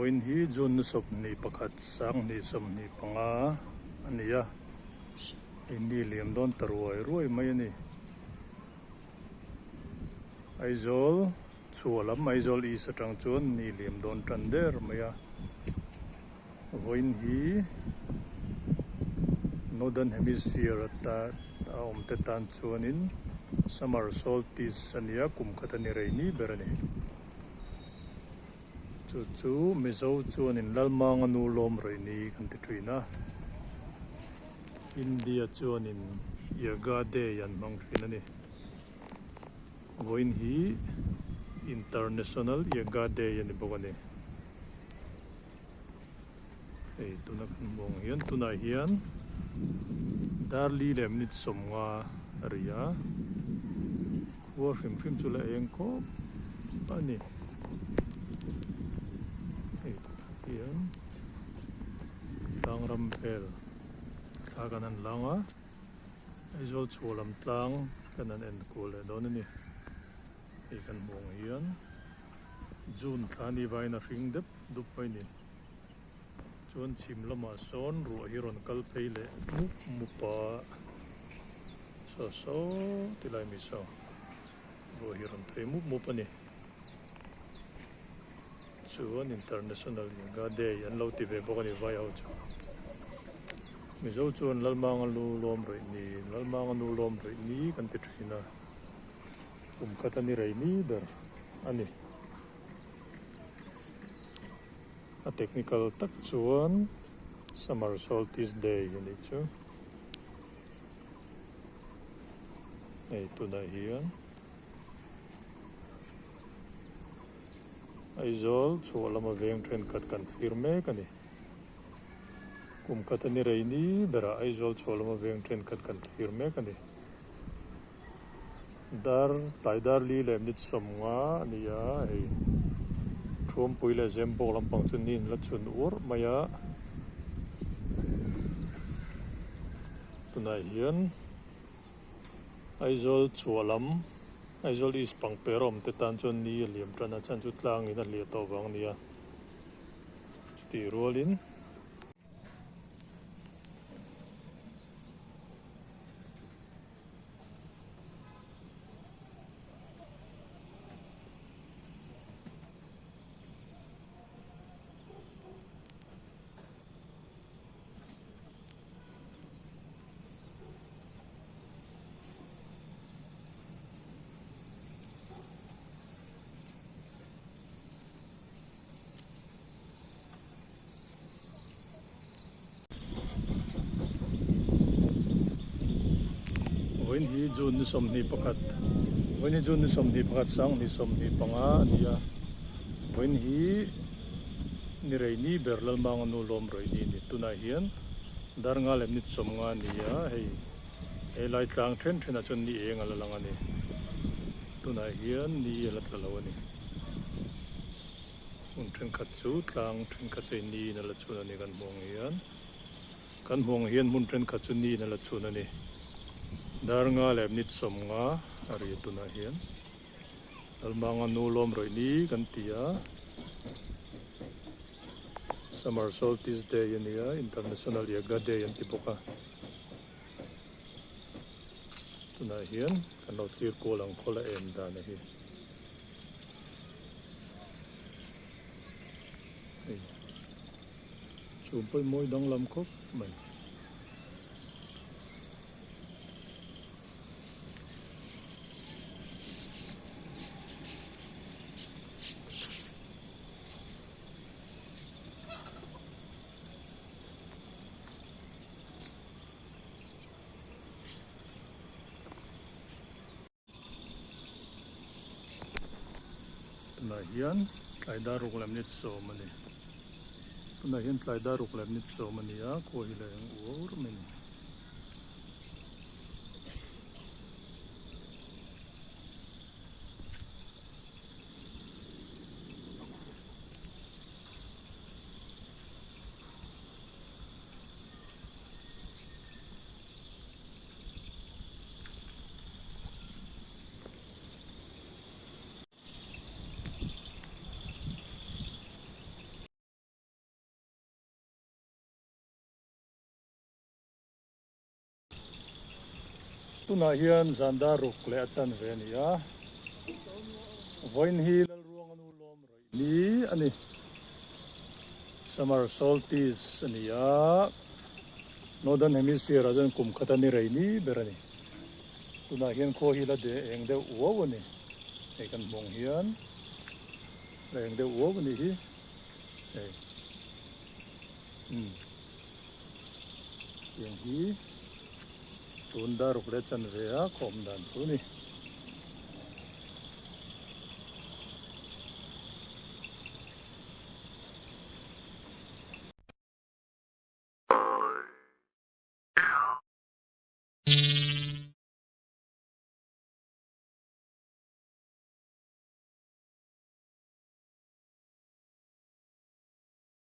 voin hi jun sop ni pakhat sang ni som ni panga ania ini liam don taruai mai ani aizol chualam aizol i satang chuan ni liam don tander maya voin hi northern hemisphere ta omte tan chuanin summer solstice ania kum khatani reini berani chu mizo chuanin Lalmanga Nu Lawm reini kan ti thuina India chuanin yaga de yan mang thina ni voin hi international yaga de yan bogani ei tuna kan bong hian tuna hian darli lem nit somnga ria khua hrim chula engko pani ei hian tangram fel thaganan langa aizol chualam tlang kanan en kule donani ei kan bong hian june thani vaina hring dep dup mai ni chuan chim lama sawn ruah hi ron kal phei le mupa so tilai mi so ruah hi ron phei mup ani chuan international yoga day an lo ti ve bawk ani vai ho chu mizo chuan Lalmanga Nu Lawm rei ni kan ti thina khatani rei ni ber ani a technical tak chuan summer solstice day ani chu ei tuna hian aizol chualama veng then khat kan thlir mek ani kum khatani rei ni bera aizol chualama veng then khat kan thlir mek ani dar li lem nit somnga ania hei thum puile zembok lampang chu nin la chun ur maya tuna hian aizol chualam aizol is pangperom te tan chun ni liam tana chan chu tlang in a lia to wang nia ti rolin voin hi jun ni som ni pakhat voin hi jun ni som ni pakhat sang ni som ni panga ania voin hi ni rei ni ber Lalmanga Nu Lawm rei ni tuna hian darnga lem nit somnga nia hei lai tlang then a chun ni enga la lang ani tuna hian ni la tla ani un then khat chu tlang then khat chei ni na la chun ani kan hmong hian mun then khat chu ni na la chun ani darnga lem nit somnga ari tuna hian Lalmanga Nu Lawm roi ni kan tia summer solstice day ania international yoga day an ti boka tuna hian kan lo thlir kolang khola en dan hi chum poi moi dang lam khop mai tuna hian tlai daruk lam nit so mani tuna hian tlai daruk lam nit so mani a ko hi leng ur mani tuna hian zanda ruk le achan ve ni a voin hi Lalmanga Nu Lawm roi ni ani summer solstice ani a northern hemisphere ajan kum khatani rei ni berani tuna hian kho hi la de eng de uo ni ei kan mong hian eng de uo ni hi ei eng hi tunda ruk le chan ve a khom dan chu ni